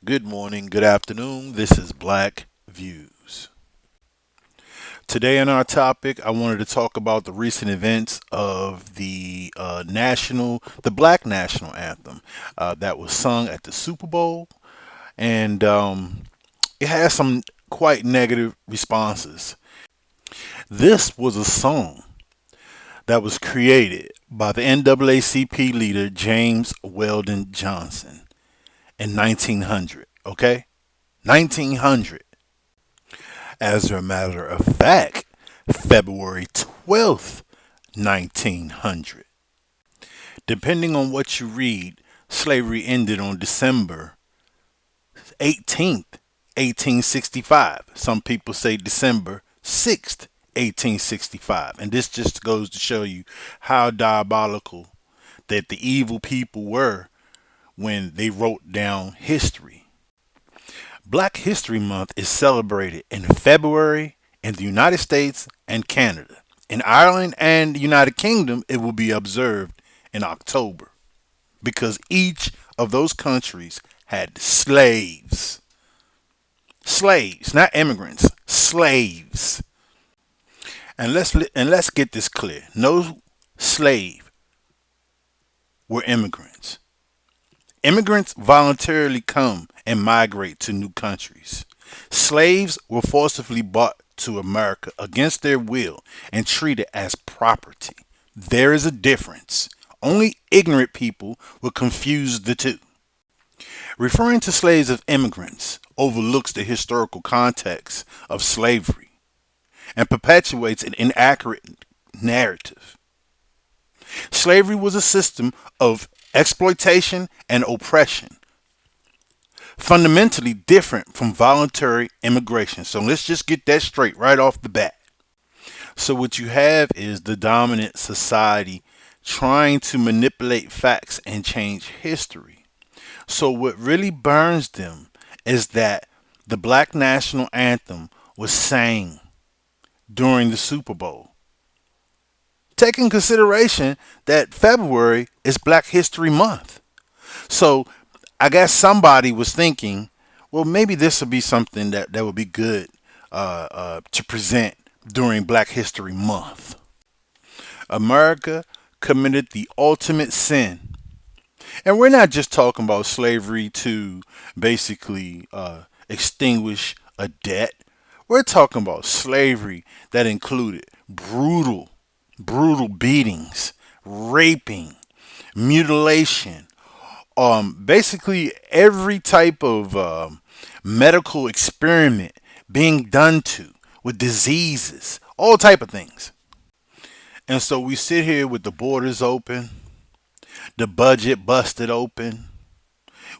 Good morning, good afternoon. This is Black Views. Today, in our topic, I wanted to talk about the recent events of the Black National Anthem that was sung at the Super Bowl, and it has some quite negative responses. This was a song that was created by the NAACP leader James Weldon Johnson in 1900. Okay, 1900. As a matter of fact, February 12th, 1900. Depending on what you read, slavery ended on December 18th, 1865. Some people say December 6th, 1865. And this just goes to show you how diabolical that the evil people were when they wrote down history. Black History Month is celebrated in February in the United States and Canada. In Ireland and the United Kingdom, it will be observed in October because each of those countries had slaves. Slaves, not immigrants, slaves. And let's get this clear. No slave were immigrants. Immigrants voluntarily come and migrate to new countries. Slaves were forcibly brought to America against their will and treated as property. There is a difference. Only ignorant people will confuse the two. Referring to slaves as immigrants overlooks the historical context of slavery and perpetuates an inaccurate narrative. Slavery was a system of exploitation and oppression, fundamentally different from voluntary immigration. So let's just get that straight right off the bat. So, what you have is the dominant society trying to manipulate facts and change history. So, what really burns them is that the Black National Anthem was sang during the Super Bowl. Take in consideration that February is Black History Month. So I guess somebody was thinking, well, maybe this would be something that would be good to present during Black History Month. America committed the ultimate sin. And we're not just talking about slavery to basically extinguish a debt. We're talking about slavery that included brutal beatings, raping, mutilation, basically every type of medical experiment being done to with diseases, all type of things. And so we sit here with the borders open, the budget busted open.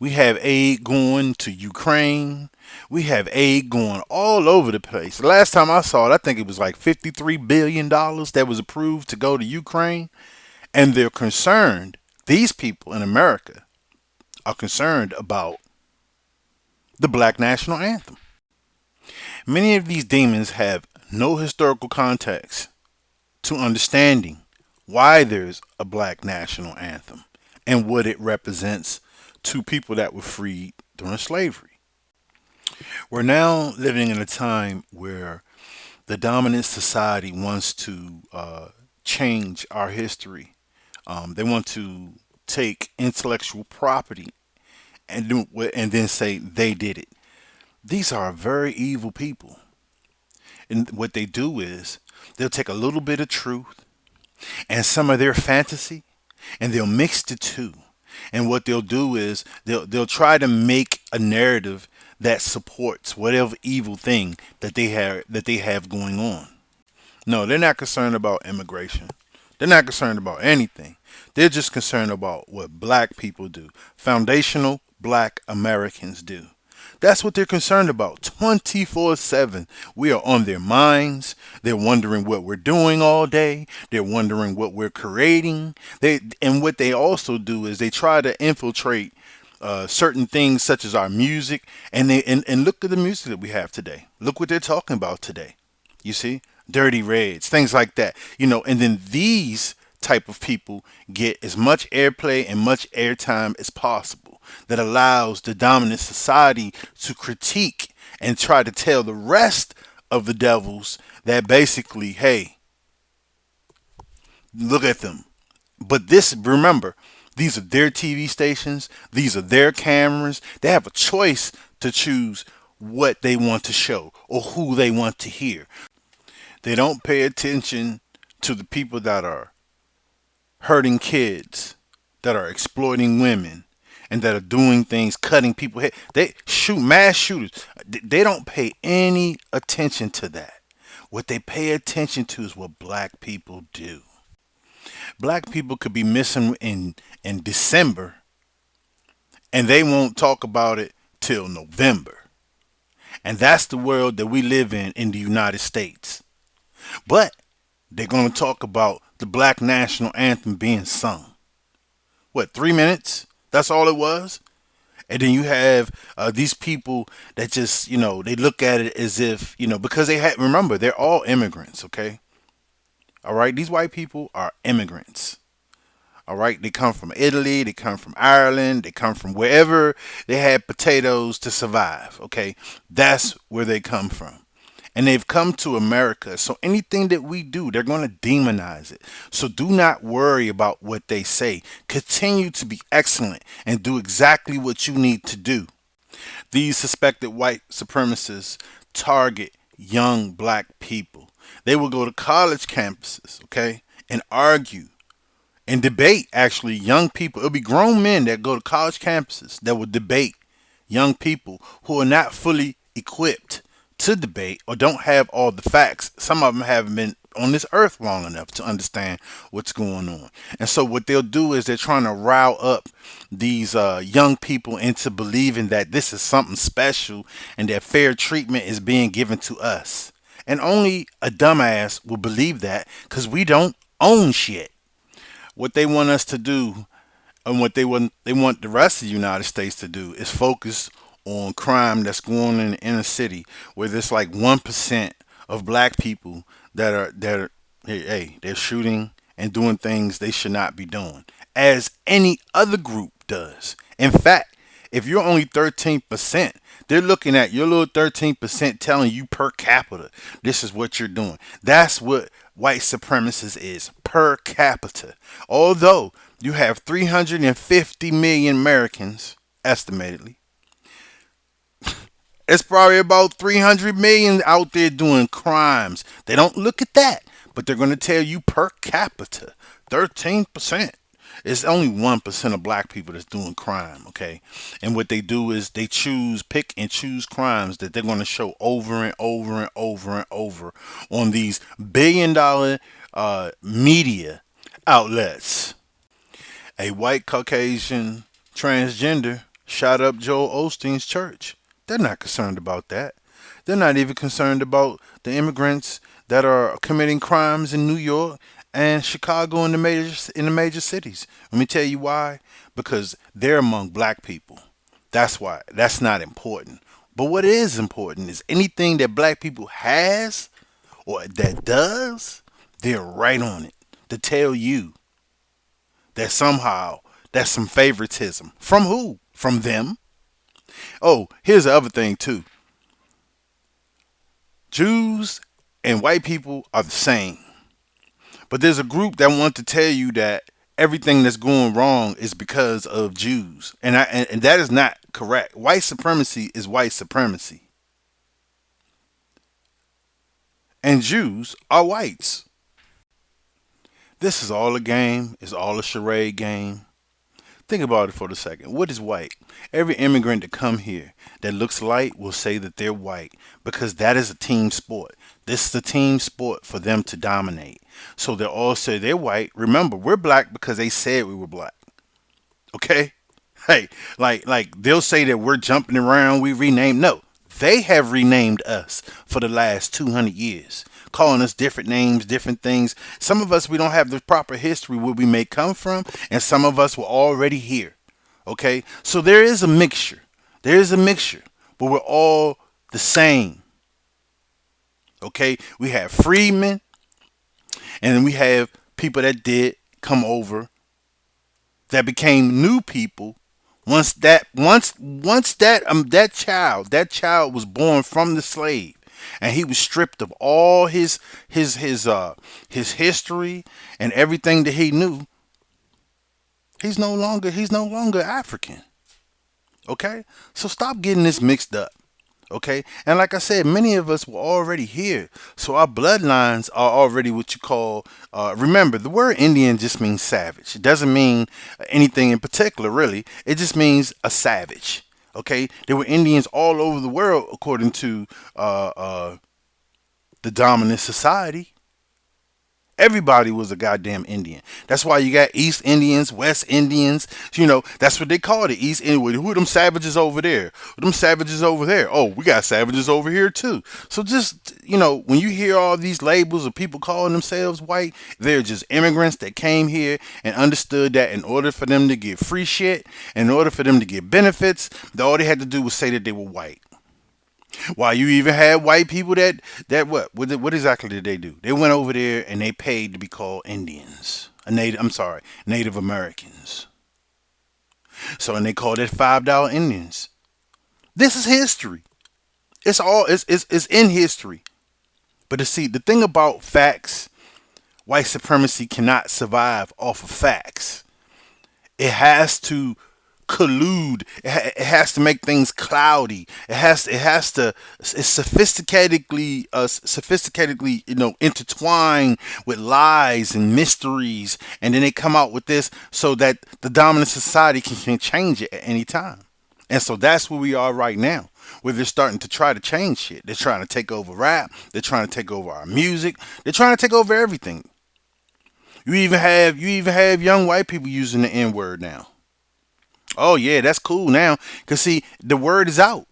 We have aid going to Ukraine. We have aid going all over the place. The last time I saw it, I think it was like $53 billion that was approved to go to Ukraine. And they're concerned, these people in America are concerned about the Black National Anthem. Many of these demons have no historical context to understanding why there's a Black National Anthem and what it represents to people that were freed during slavery. We're now living in a time where the dominant society wants to change our history. They want to take intellectual property and then say they did it. These are very evil people. And what they do is they'll take a little bit of truth and some of their fantasy and they'll mix the two. And what they'll do is they'll try to make a narrative that supports whatever evil thing that they have going on. No, they're not concerned about immigration. They're not concerned about anything. They're just concerned about what black people do. Foundational black Americans do. That's what they're concerned about 24/7. We are on their minds. They're wondering what we're doing all day. They're wondering what we're creating. And what they also do is they try to infiltrate certain things such as our music. And look at the music that we have today. Look what they're talking about today. You see? Dirty Reds, things like that. And then these type of people get as much airplay and much airtime as possible. that allows the dominant society to critique and try to tell the rest of the devils that basically, hey, look at them. But this, remember, these are their TV stations, these are their cameras. They have a choice to choose what they want to show or who they want to hear. They don't pay attention to the people that are hurting kids, that are exploiting women, and that are doing things, cutting people head. They shoot mass shooters. They don't pay any attention to that. What they pay attention to is what black people do. Black people could be missing in December, and they won't talk about it till November. And that's the world that we live in the United States. But they're going to talk about the black national anthem being sung. What, 3 minutes? That's all it was? And then you have these people that just, they look at it as if, because remember, they're all immigrants, okay? All right? These white people are immigrants. All right? They come from Italy, they come from Ireland, they come from wherever they had potatoes to survive, okay? That's where they come from. And they've come to America. So anything that we do, they're going to demonize it. So do not worry about what they say. Continue to be excellent and do exactly what you need to do. These suspected white supremacists target young black people. They will go to college campuses, okay, and argue and debate actually young people. It'll be grown men that go to college campuses that will debate young people who are not fully equipped to debate or don't have all the facts. Some of them haven't been on this earth long enough to understand what's going on. And so what they'll do is they're trying to rile up these young people into believing that this is something special and that fair treatment is being given to us. And only a dumbass will believe that because we don't own shit. What they want us to do and what they want the rest of the United States to do is focus on crime that's going on in the inner city where there's like 1% of black people that are hey, they're shooting and doing things they should not be doing as any other group does. In fact, if you're only 13%, they're looking at your little 13% telling you per capita this is what you're doing. That's what white supremacists is, per capita. Although you have 350 million Americans estimatedly, it's probably about 300 million out there doing crimes. They don't look at that, but they're going to tell you per capita, 13%. It's only 1% of black people that's doing crime, okay? And what they do is they pick and choose crimes that they're going to show over and over and over and over on these billion-dollar media outlets. A white Caucasian transgender shot up Joel Osteen's church. They're not concerned about that. They're not even concerned about the immigrants that are committing crimes in New York and Chicago and the major cities. Let me tell you why. Because they're among black people. That's why. That's not important. But what is important is anything that black people has or that does, they're right on it to tell you that somehow that's some favoritism. From who? From them. Oh, here's the other thing too. Jews and white people are the same. But there's a group that want to tell you that everything that's going wrong is because of Jews. And that is not correct. White supremacy is white supremacy. And Jews are whites. This is all a game. It's all a charade game. Think about it for a second. What is white? Every immigrant that come here that looks light will say that they're white because that is a team sport. This is a team sport for them to dominate. So they'll all say they're white. Remember, we're black because they said we were black. Okay? Hey, like they'll say that we're jumping around, we renamed. No, they have renamed us for the last 200 years, calling us different names, different things. Some of us, we don't have the proper history where we may come from, and some of us were already here. Okay? So there is a mixture. There is a mixture, but we're all the same. Okay? We have freedmen, and then we have people that did come over that became new people Once that child was born from the slave, and he was stripped of all his history and everything that he knew. He's no longer African. Okay, so stop getting this mixed up. Okay, and like I said, many of us were already here, so our bloodlines are already what you call. Remember, the word Indian just means savage. It doesn't mean anything in particular, really. It just means a savage. Okay, there were Indians all over the world according to the dominant society. Everybody was a goddamn Indian. That's why you got East Indians, West Indians. That's what they call it. East Indian. Who are them savages over there? Who them savages over there? Oh, we got savages over here too. So just, when you hear all these labels of people calling themselves white, they're just immigrants that came here and understood that in order for them to get free shit, in order for them to get benefits, all they had to do was say that they were white. Why you even had white people that what exactly did they do? They went over there and they paid to be called Indians. Native Americans. So and they called it $5 Indians. This is history. It's in history. But to see the thing about facts, white supremacy cannot survive off of facts. It has to collude. It has to make things cloudy. It's sophisticatedly intertwined with lies and mysteries, and then they come out with this so that the dominant society can change it at any time. And so that's where we are right now, where they're starting to try to change shit. They're trying to take over rap. They're trying to take over our music. They're trying to take over everything. You even have young white people using the N word now. Oh yeah, that's cool now. Cause see, the word is out.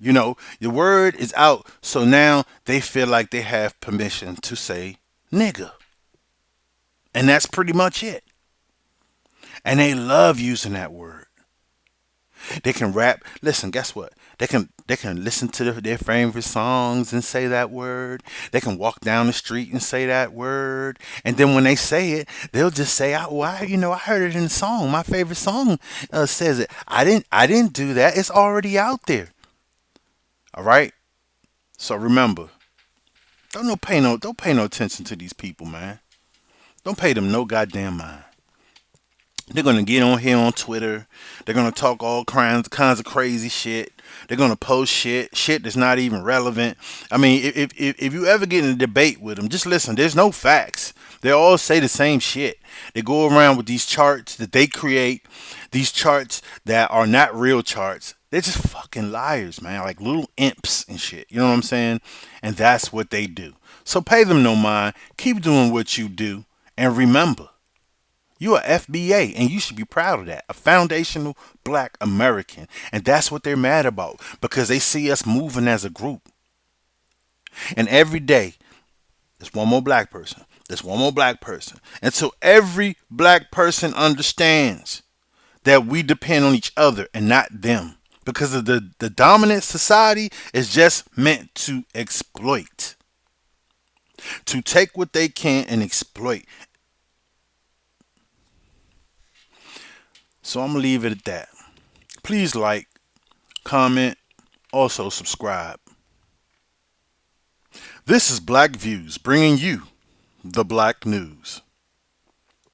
The word is out. So now they feel like they have permission to say nigga. And that's pretty much it. And they love using that word. They can rap. Listen, guess what? They can listen to their favorite songs and say that word. They can walk down the street and say that word. And then when they say it, they'll just say, I heard it in the song. My favorite song says it. I didn't do that. It's already out there. All right. So remember, don't pay no attention to these people, man. Don't pay them no goddamn mind. They're gonna get on here on Twitter. They're gonna talk all kinds of crazy shit. They're gonna post shit that's not even relevant. I mean, if you ever get in a debate with them, just listen. There's no facts. They all say the same shit. They go around with these charts that they create, these charts that are not real charts. They're just fucking liars, man. Like little imps and shit. You know what I'm saying? And that's what they do. So pay them no mind. Keep doing what you do, and remember. You are FBA, and you should be proud of that. A foundational black American. And that's what they're mad about because they see us moving as a group. And every day, there's one more black person. There's one more black person. Until every black person understands that we depend on each other and not them. Because of the dominant society is just meant to exploit. To take what they can and exploit. So I'm going to leave it at that. Please like, comment, also subscribe. This is Black Views bringing you the Black News.